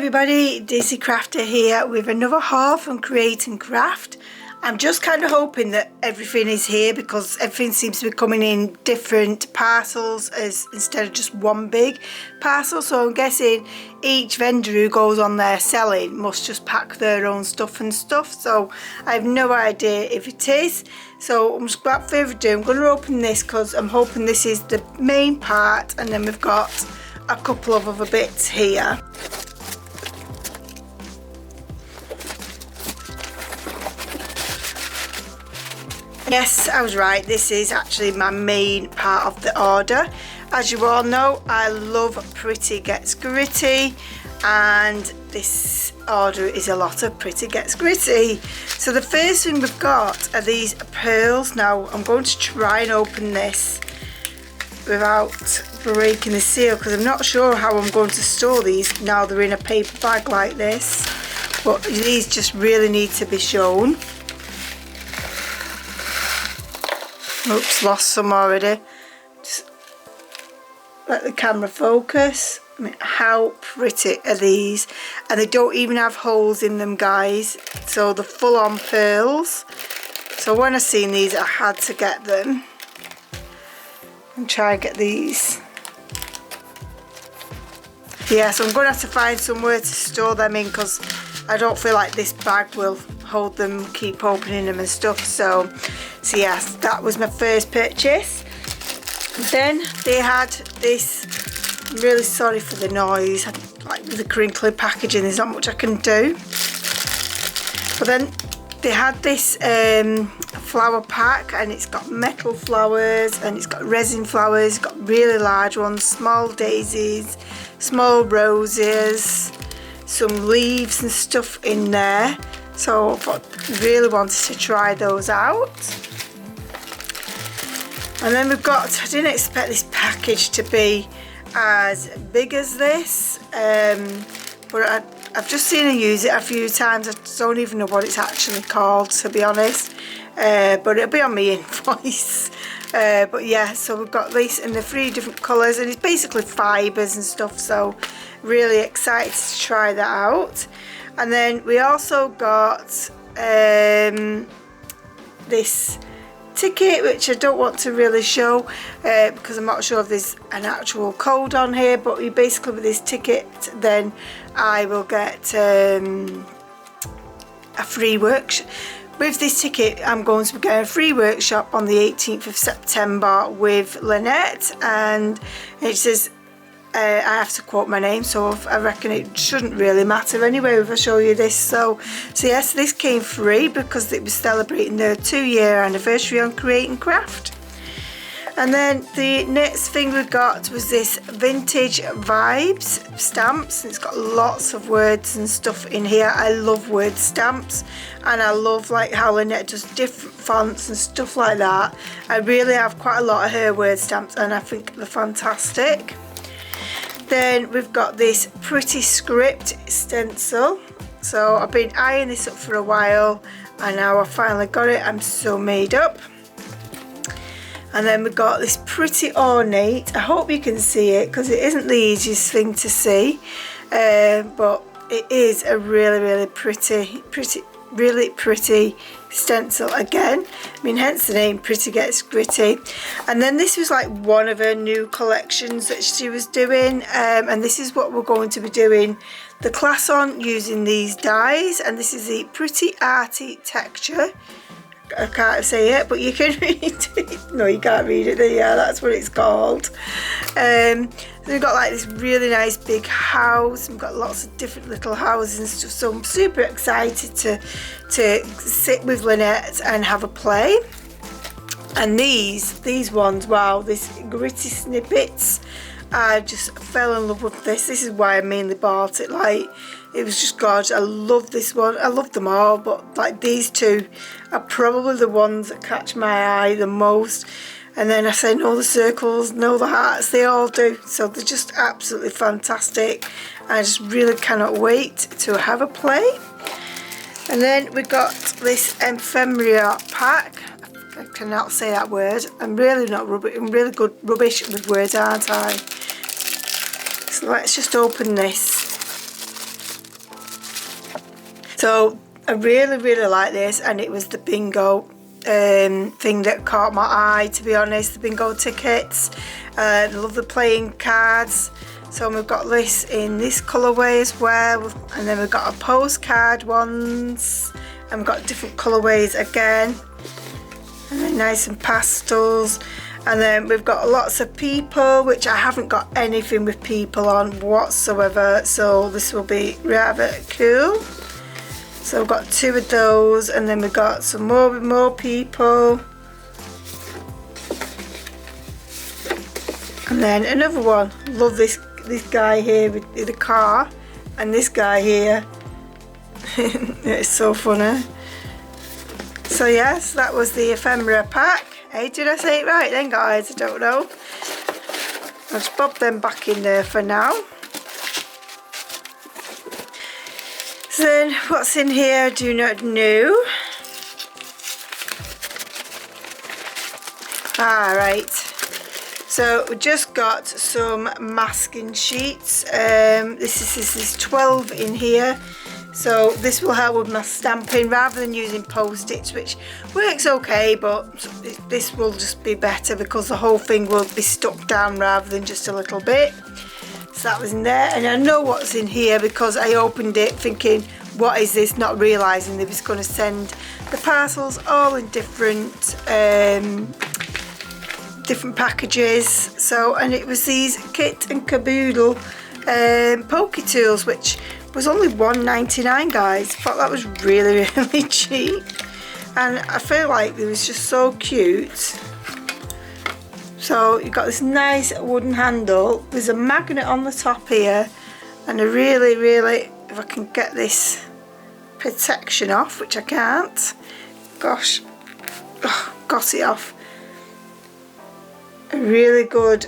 everybody, Daisy Crafter here with another haul from Create and Craft. I'm just kind of hoping that everything is here because everything seems to be coming in different parcels as instead of just one big parcel. So I'm guessing each vendor who goes on there selling must just pack their own stuff and stuff. So I have no idea if it is. So I'm just, without further ado, I'm going to open this because I'm hoping this is the main part, and then we've got a couple of other bits here. Yes, I was right, this is actually my main part of the order. As you all know, I love Pretty Gets Gritty, and this order is a lot of Pretty Gets Gritty. So the first thing we've got are these pearls. Now I'm going to try and open this without breaking the seal because I'm not sure how I'm going to store these now they're in a paper bag like this, but these just really need to be shown. Oops, lost some already. Just let the camera focus. I mean, how pretty are these? And they don't even have holes in them, guys. So the full-on pearls. So when I seen these, I had to get them. And try and get these. Yeah, so I'm going to have to find somewhere to store them in because I don't feel like this bag will hold them, keep opening them and stuff. So yes, that was my first purchase. Then they had this, I'm really sorry for the noise, like with the crinkly packaging there's not much I can do. But then they had this flower pack, and it's got metal flowers and it's got resin flowers, it's got really large ones, small daisies, small roses, some leaves and stuff in there. So I thought, really wanted to try those out. And then we've got, I didn't expect this package to be as big as this, but I've just seen her use it a few times. I don't even know what it's actually called, to be honest, but it'll be on my invoice. But yeah, so we've got this in the 3 different colours, and it's basically fibres and stuff, so really excited to try that out. And then we also got this ticket, which I don't want to really show because I'm not sure if there's an actual code on here, but you basically, with this ticket, then I will get a free workshop. With this ticket, I'm going to be getting a free workshop on the 18th of September with Lynette, and it says I have to quote my name, so I reckon it shouldn't really matter anyway if I show you this. So yes, this came free because it was celebrating their 2-year anniversary on Create and Craft. And then the next thing we got was this Vintage Vibes stamps. It's got lots of words and stuff in here. I love word stamps, and I love like how Lynette does different fonts and stuff like that. I really have quite a lot of her word stamps, and I think they're fantastic. Then we've got this Pretty Script stencil. So I've been eyeing this up for a while, and now I finally got it. I'm so made up. And then we've got this Pretty Ornate. I hope you can see it because it isn't the easiest thing to see, but it is a really pretty stencil again. I mean, hence the name Pretty Gets Gritty. And then this was like one of her new collections that she was doing, and this is what we're going to be doing the class on, using these dies. And this is the Pretty Arty Texture. I can't say it, but you can read it. No, you can't read it. Yeah, that's what it's called. So we've got like this really nice big house. We've got lots of different little houses and stuff. So I'm super excited to sit with Lynette and have a play. And these ones, wow, these gritty snippets. I just fell in love with this. This is why I mainly bought it. Like, it was just gorgeous. I love this one. I love them all, but like these two are probably the ones that catch my eye the most. And then I say no, the circles, no, the hearts, they all do. So they're just absolutely fantastic. I just really cannot wait to have a play. And then we got this ephemera pack. I cannot say that word. I'm really not rubbish. I'm really good rubbish with words, aren't I? So let's just open this. So I really like this, and it was the bingo thing that caught my eye, to be honest. The bingo tickets. I love the playing cards. So we've got this in this colourway as well, and then we've got a postcard ones, and we've got different colourways again, and they're nice and pastels. And then we've got lots of people, which I haven't got anything with people on whatsoever, so this will be rather cool. So we've got 2 of those, and then we've got some more people. And then another one. Love this guy here with the car, and this guy here. It's so funny. So yes, that was the ephemera pack. Hey, did I say it right then, guys? I don't know. I'll just pop them back in there for now. So then, what's in here I do not know. Alright, so we just got some masking sheets. This is 12 in here. So this will help with my stamping rather than using post-its, which works okay, but this will just be better because the whole thing will be stuck down rather than just a little bit. So that was in there, and I know what's in here because I opened it thinking, what is this, not realising they was going to send the parcels all in different packages. So, and it was these Kit and Caboodle pokey tools, which was only $1.99, guys. I thought that was really cheap, and I feel like it was just so cute. So you've got this nice wooden handle. There's a magnet on the top here, and I really, if I can get this protection off, which I can't. Gosh, got it off. A really good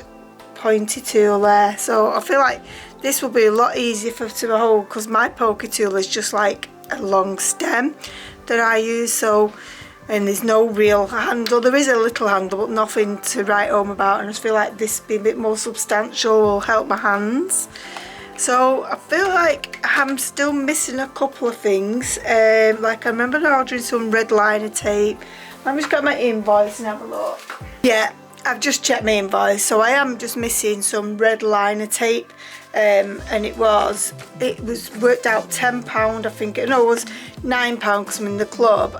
pointy tool there. So I feel like this will be a lot easier to hold, because my poker tool is just like a long stem that I use. So, and there's no real handle. There is a little handle, but nothing to write home about, and I just feel like this being a bit more substantial will help my hands. So I feel like I'm still missing a couple of things. Like I remember ordering some red liner tape. Let me just get my invoice and have a look. Yeah, I've just checked my invoice, so I am just missing some red liner tape. And it was worked out £10, I think. No, it was £9 because I'm in the club,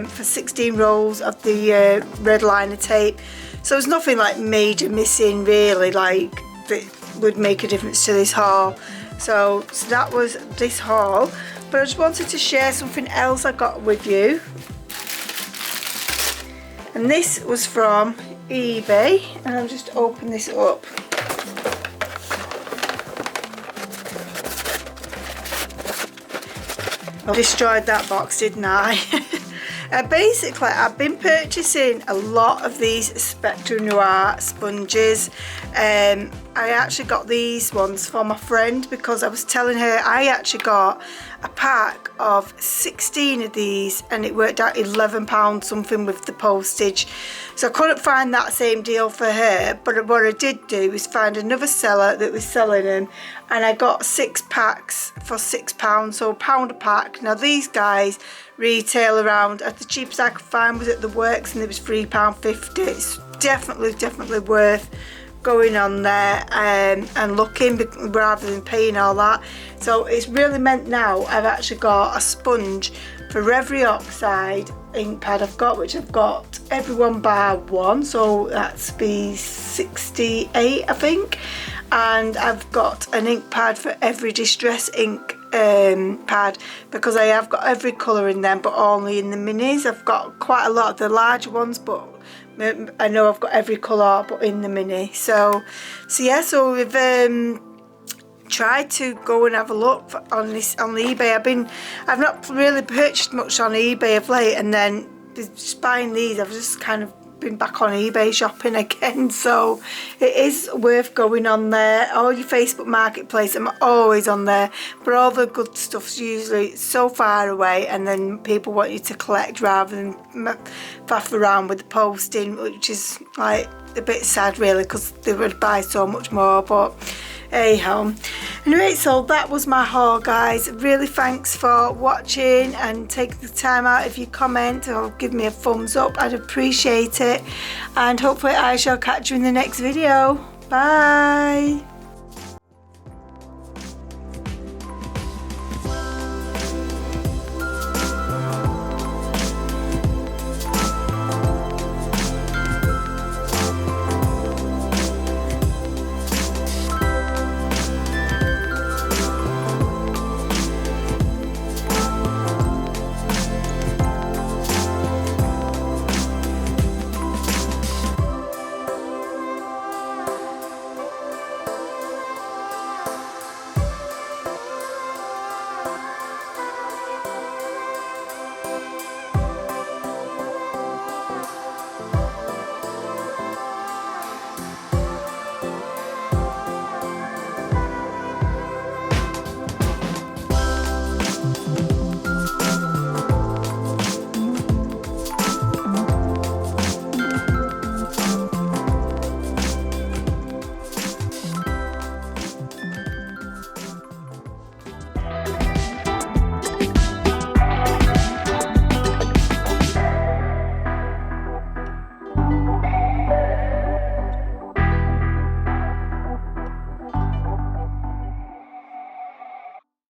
for 16 rolls of the red liner tape. So there's nothing like major missing really, like that would make a difference to this haul. So that was this haul. But I just wanted to share something else I got with you, and this was from eBay, and I'll just open this up. I destroyed that box, didn't I? Basically, I've been purchasing a lot of these Spectrum Noir sponges. I actually got these ones for my friend because I was telling her I actually got a pack of 16 of these, and it worked out £11 something with the postage. So I couldn't find that same deal for her, but what I did do was find another seller that was selling them, and I got 6 packs for £6, so £1 a pack. Now these guys retail around, at the cheapest I could find was at the Works, and it was £3.50. It's definitely worth going on there and looking rather than paying all that. So it's really meant now I've actually got a sponge for every oxide ink pad I've got, which I've got every one bar one, so that's be 68 I think, and I've got an ink pad for every distress ink pad, because I have got every colour in them but only in the minis. I've got quite a lot of the larger ones, but I know I've got every colour but in the mini. So yeah, so we've tried to go and have a look on this on the eBay. I've not really purchased much on eBay of late, and then just buying these, I've just kind of been back on eBay shopping again. So it is worth going on there. All your Facebook Marketplace, I'm always on there, but all the good stuff's usually so far away, and then people want you to collect rather than faff around with the posting, which is like a bit sad really, because they would buy so much more. But Anyhow, anyway, so that was my haul, guys. Really thanks for watching and taking the time out. If you comment or give me a thumbs up, I'd appreciate it, and hopefully I shall catch you in the next video. Bye.